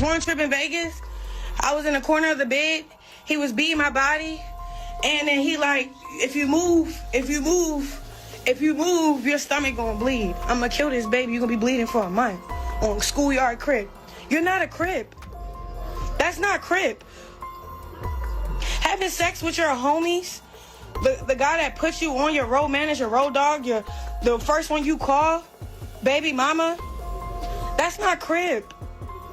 One trip in Vegas, I was in the corner of the bed. He was beating my body. And then he like, if you move, your stomach gonna bleed. I'm gonna kill this baby. You're gonna be bleeding for a month on schoolyard crib. You're not a crib. That's not crib. Having sex with your homies, the guy that puts you on your road manager, road dog, the first one you call, baby mama, that's not crib.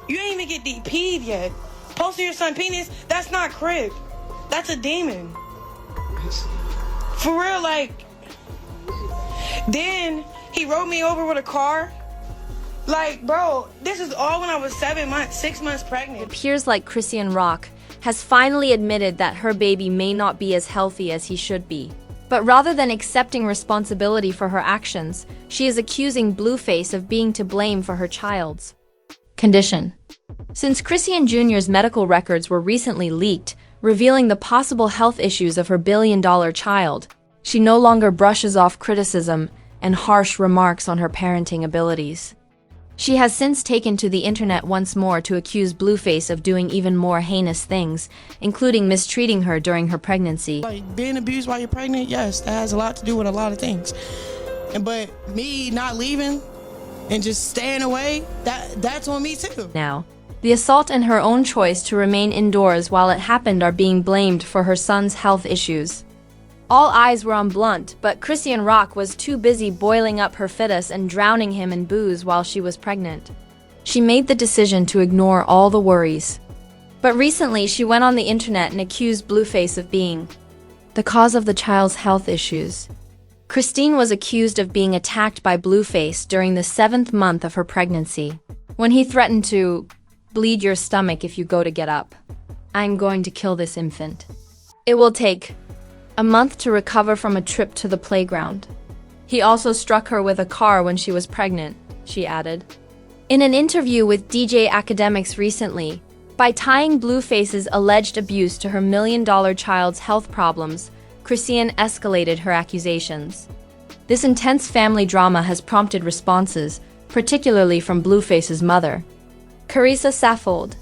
You ain't even get DP'd yet. Posting your son penis, that's not crib. That's a demon. For real, like, then he rode me over with a car. Like, bro, this is all when I was 6 months pregnant. It appears like Chrisean Rock has finally admitted that her baby may not be as healthy as he should be. But rather than accepting responsibility for her actions, she is accusing Blueface of being to blame for her child's condition. Since Chrisean Jr.'s medical records were recently leaked, revealing the possible health issues of her billion-dollar child, she no longer brushes off criticism and harsh remarks on her parenting abilities. She has since taken to the internet once more to accuse Blueface of doing even more heinous things, including mistreating her during her pregnancy. Like, being abused while you're pregnant, yes, that has a lot to do with a lot of things. But me not leaving and just staying away, that's on me too. Now, the assault and her own choice to remain indoors while it happened are being blamed for her son's health issues. All eyes were on Blunt, but Chrisean Rock was too busy boiling up her fetus and drowning him in booze while she was pregnant. She made the decision to ignore all the worries. But recently, she went on the internet and accused Blueface of being the cause of the child's health issues. Christine was accused of being attacked by Blueface during the 7th month of her pregnancy, when he threatened to bleed your stomach if you go to get up. I'm going to kill this infant. It will take a month to recover from a trip to the playground. He also struck her with a car when she was pregnant, she added. In an interview with DJ Academics recently, by tying Blueface's alleged abuse to her million-dollar child's health problems, Chrisean escalated her accusations. This intense family drama has prompted responses, particularly from Blueface's mother, Carissa Saffold.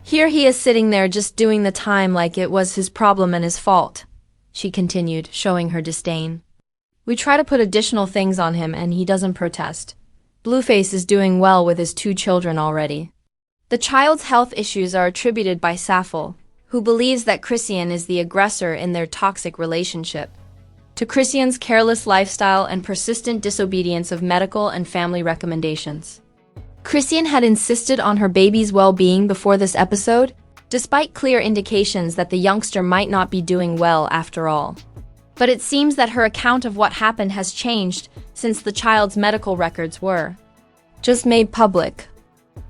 Here he is sitting there just doing the time like it was his problem and his fault, she continued, showing her disdain. We try to put additional things on him and he doesn't protest. Blueface is doing well with his 2 children already. The child's health issues are attributed by Saffold, who believes that Chrisean is the aggressor in their toxic relationship, to Chrisean's careless lifestyle and persistent disobedience of medical and family recommendations. Chrisean had insisted on her baby's well-being before this episode, despite clear indications that the youngster might not be doing well after all. But it seems that her account of what happened has changed since the child's medical records were just made public.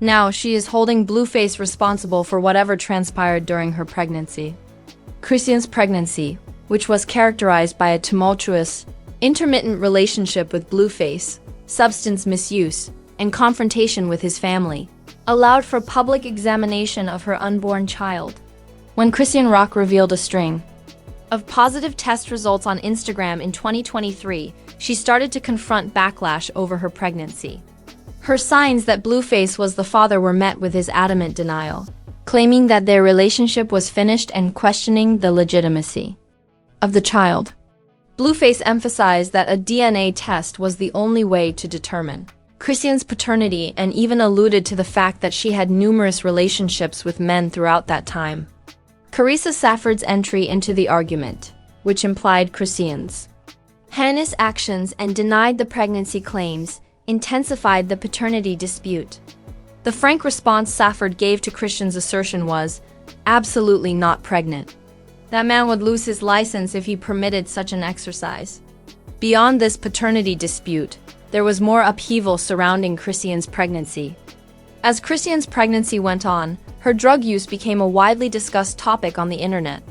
Now she is holding Blueface responsible for whatever transpired during her pregnancy. Chrisean's pregnancy, which was characterized by a tumultuous, intermittent relationship with Blueface, substance misuse, and confrontation with his family, allowed for public examination of her unborn child. When Chrisean Rock revealed a string of positive test results on Instagram in 2023, she started to confront backlash over her pregnancy. Her signs that Blueface was the father were met with his adamant denial, claiming that their relationship was finished and questioning the legitimacy of the child. Blueface emphasized that a DNA test was the only way to determine Chrisean's paternity and even alluded to the fact that she had numerous relationships with men throughout that time. Carissa Saffold's entry into the argument, which implied Chrisean's heinous actions and denied the pregnancy claims, intensified the paternity dispute. The frank response Saffold gave to Chrisean's assertion was, "Absolutely not pregnant. That man would lose his license if he permitted such an exercise." Beyond this paternity dispute, there was more upheaval surrounding Chrisean's pregnancy. As Chrisean's pregnancy went on, her drug use became a widely discussed topic on the internet.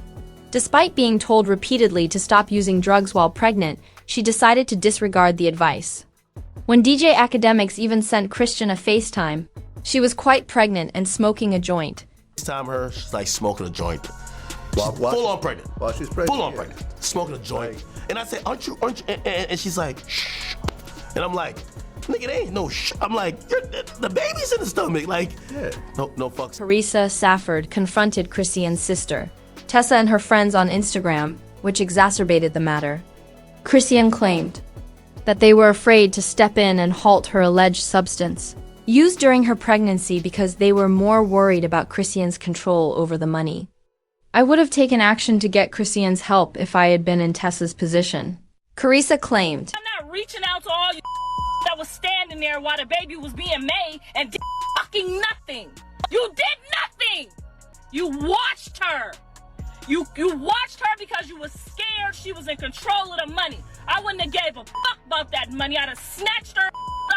Despite being told repeatedly to stop using drugs while pregnant, she decided to disregard the advice. When DJ Academics even sent Chrisean a FaceTime, she was quite pregnant and smoking a joint. FaceTime her, she's like smoking a joint. Full on pregnant. While she's pregnant. Full on pregnant. Smoking a joint. And I said, aren't you? And she's like, shh. And I'm like, Nigga, they ain't no I'm like, the baby's in the stomach. Like, yeah. No fucks. Teresa Safford confronted Chrisean's sister, Tessa, and her friends on Instagram, which exacerbated the matter. Chrisean claimed that they were afraid to step in and halt her alleged substance used during her pregnancy because they were more worried about Chrisean's control over the money. I would have taken action to get Chrisean's help if I had been in Tessa's position, Carissa claimed. I'm not reaching out to all you that was standing there while the baby was being made and did fucking nothing. You did nothing. You watched her. You watched her because you were scared she was in control of the money. I wouldn't have gave a fuck about that money. I'd have snatched her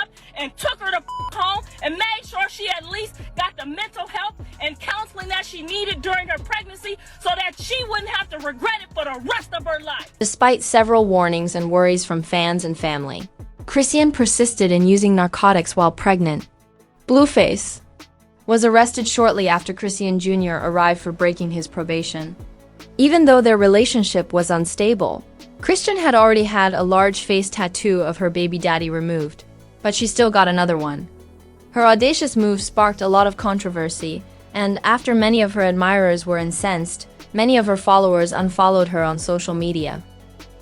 up and took her to home and made sure she at least got the mental help and counseling that she needed during her pregnancy so that she wouldn't have to regret it for the rest of her life. Despite several warnings and worries from fans and family, Chrisean persisted in using narcotics while pregnant. Blueface was arrested shortly after Chrisean Jr. arrived for breaking his probation. Even though their relationship was unstable, Chrisean had already had a large face tattoo of her baby daddy removed, but she still got another one. Her audacious move sparked a lot of controversy, and after many of her admirers were incensed, many of her followers unfollowed her on social media.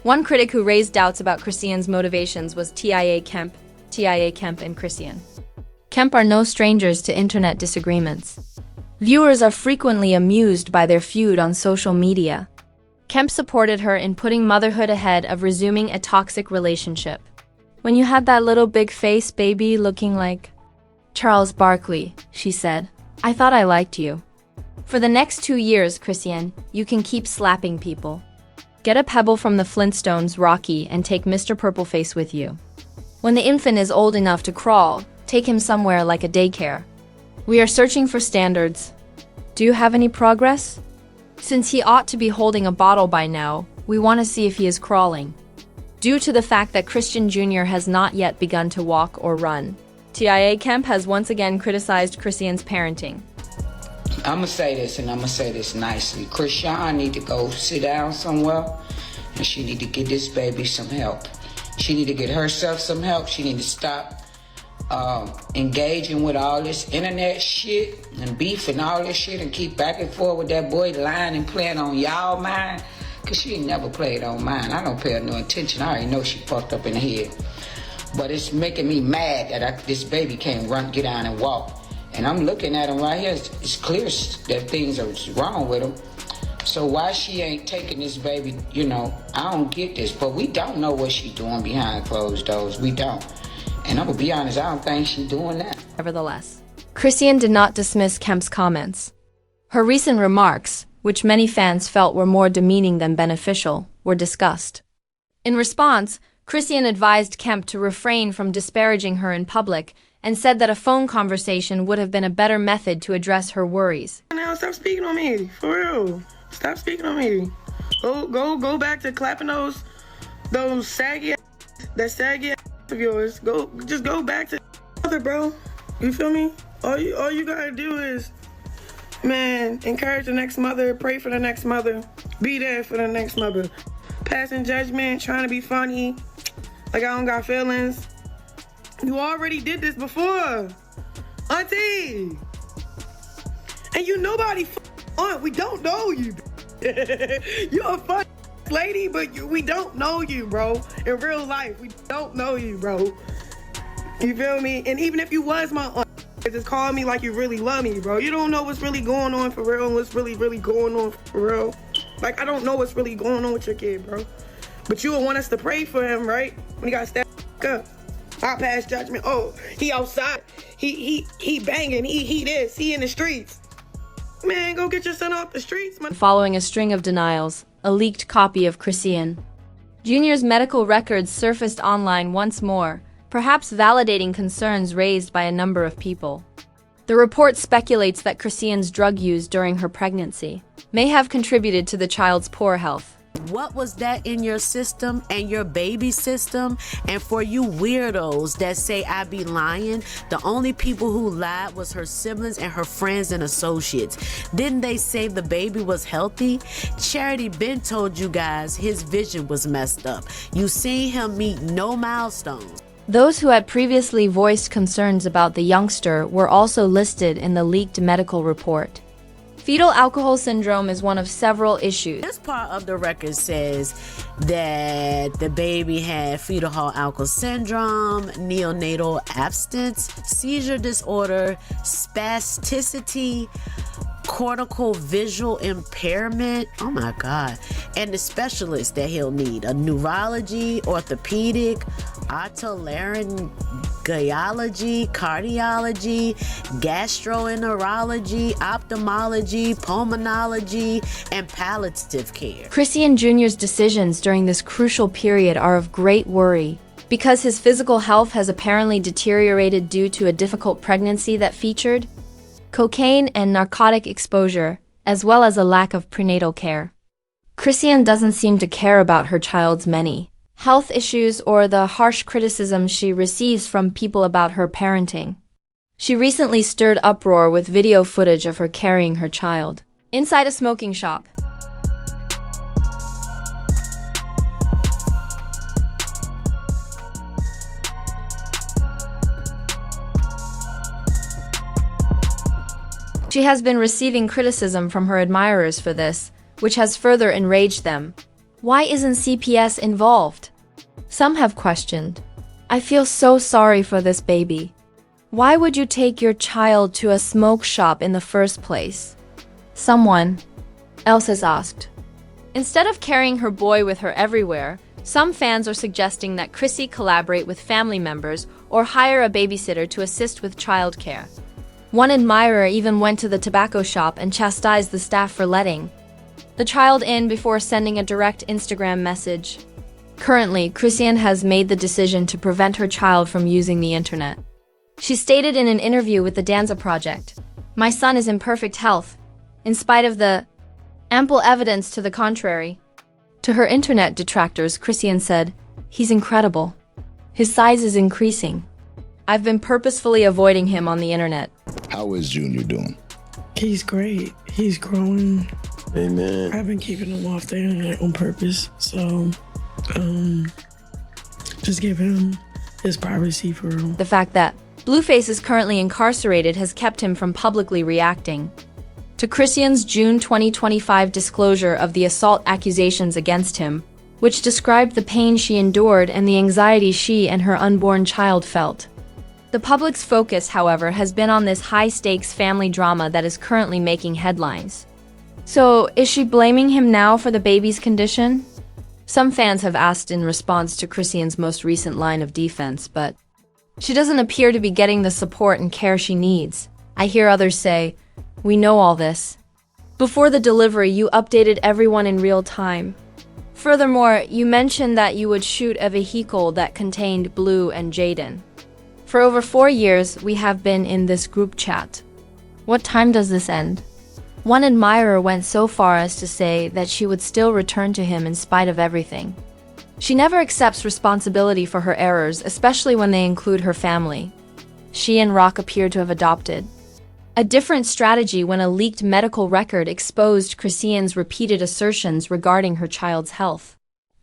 One critic who raised doubts about Chrisean's motivations was TIA Kemp and Chrisean. Kemp are no strangers to internet disagreements. Viewers are frequently amused by their feud on social media. Kemp supported her in putting motherhood ahead of resuming a toxic relationship. When you had that little big face baby looking like Charles Barkley, she said, I thought I liked you. For the next 2 years, Chrisean, you can keep slapping people. Get a pebble from the Flintstones, Rocky, and take Mr. Purpleface with you. When the infant is old enough to crawl, take him somewhere like a daycare. We are searching for standards. Do you have any progress? Since he ought to be holding a bottle by now, we want to see if he is crawling. Due to the fact that Chrisean Jr. has not yet begun to walk or run, TIA Kemp has once again criticized Chrisean's parenting. I'm going to say this, and I'm going to say this nicely. Chrisean need to go sit down somewhere, and she need to get this baby some help. She need to get herself some help. She need to stop engaging with all this internet shit and beef and all this shit and keep back and forth with that boy lying and playing on y'all mind, because she ain't never played on mine. I don't pay her no attention. I already know she fucked up in the head. But it's making me mad that this baby can't get down and walk. And I'm looking at him right here. It's clear that things are wrong with him. So why she ain't taking this baby, I don't get this. But we don't know what she doing behind closed doors. We don't. And I'm going to be honest, I don't think she's doing that. Nevertheless, Chrisean did not dismiss Kemp's comments. Her recent remarks, which many fans felt were more demeaning than beneficial, were discussed. In response, Chrisean advised Kemp to refrain from disparaging her in public and said that a phone conversation would have been a better method to address her worries. Now stop speaking on me, for real. Stop speaking on me. Go back to clapping those saggy of yours. Just go back to mother, bro. You feel me? All you gotta do is, man, encourage the next mother, pray for the next mother, be there for the next mother. Passing judgment, trying to be funny, like I don't got feelings. You already did this before, auntie. And you nobody aunt. We don't know you. You're a fun lady, but we don't know you, bro. In real life, we don't know you, bro. You feel me? And even if you was my aunt, just call me like you really love me, bro. You don't know what's really going on for real, and what's really going on for real. Like, I don't know what's really going on with your kid, bro. But you would want us to pray for him, right? When he got stabbed up. I pass judgment. Oh, he outside. He banging. He this. He in the streets. Man, go get your son off the streets, man. Following a string of denials, a leaked copy of Chrisean Jr.'s medical records surfaced online once more, perhaps validating concerns raised by a number of people. The report speculates that Chrisean's drug use during her pregnancy may have contributed to the child's poor health. What was that in your system and your baby's system? And for you weirdos that say I be lying, the only people who lied was her siblings and her friends and associates. Didn't they say the baby was healthy? Charity Ben told you guys his vision was messed up. You seen him meet no milestones. Those who had previously voiced concerns about the youngster were also listed in the leaked medical report. Fetal alcohol syndrome is one of several issues. This part of the record says that the baby had fetal alcohol syndrome, neonatal abstinence, seizure disorder, spasticity, cortical visual impairment, oh my god, and the specialist that he'll need: a neurology, orthopedic, otolaryngology, cardiology, gastroenterology, ophthalmology, pulmonology, and palliative care. Chrisean Jr.'s decisions during this crucial period are of great worry, because his physical health has apparently deteriorated due to a difficult pregnancy that featured cocaine and narcotic exposure, as well as a lack of prenatal care. Chrisean doesn't seem to care about her child's many health issues or the harsh criticism she receives from people about her parenting. She recently stirred uproar with video footage of her carrying her child inside a smoking shop. She has been receiving criticism from her admirers for this, which has further enraged them. Why isn't CPS involved? Some have questioned. I feel so sorry for this baby. Why would you take your child to a smoke shop in the first place? Someone else has asked. Instead of carrying her boy with her everywhere, some fans are suggesting that Chrissy collaborate with family members or hire a babysitter to assist with childcare. One admirer even went to the tobacco shop and chastised the staff for letting the child in before sending a direct Instagram message. Currently, Chrisean has made the decision to prevent her child from using the internet. She stated in an interview with the Danza Project, "My son is in perfect health, in spite of the ample evidence to the contrary." To her internet detractors, Chrisean said, "He's incredible. His size is increasing. I've been purposefully avoiding him on the internet." How is Junior doing? He's great. He's growing. Amen. I've been keeping him off the internet on purpose. So, just give him his privacy for real. The fact that Blueface is currently incarcerated has kept him from publicly reacting to Chrisean's June 2025 disclosure of the assault accusations against him, which described the pain she endured and the anxiety she and her unborn child felt. The public's focus, however, has been on this high-stakes family drama that is currently making headlines. So, is she blaming him now for the baby's condition? Some fans have asked in response to Chrisean's most recent line of defense, but she doesn't appear to be getting the support and care she needs. I hear others say, "We know all this. Before the delivery, you updated everyone in real time. Furthermore, you mentioned that you would shoot a vehicle that contained Blue and Jaden. For over 4 years, we have been in this group chat. What time does this end?" One admirer went so far as to say that she would still return to him in spite of everything. She never accepts responsibility for her errors, especially when they include her family. She and Rock appear to have adopted a different strategy when a leaked medical record exposed Chrisean's repeated assertions regarding her child's health.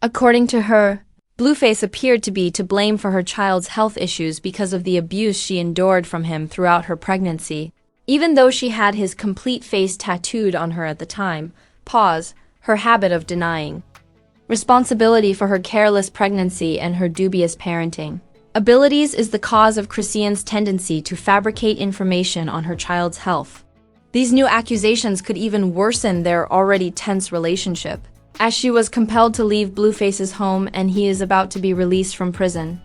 According to her, Blueface appeared to be to blame for her child's health issues because of the abuse she endured from him throughout her pregnancy. Even though she had his complete face tattooed on her at the time, her habit of denying responsibility for her careless pregnancy and her dubious parenting. Abilities is the cause of Chrisean's tendency to fabricate information on her child's health. These new accusations could even worsen their already tense relationship, as she was compelled to leave Blueface's home and he is about to be released from prison.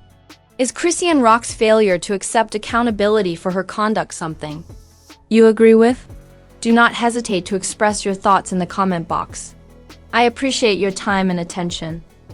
Is Chrisean Rock's failure to accept accountability for her conduct something you agree with? Do not hesitate to express your thoughts in the comment box. I appreciate your time and attention.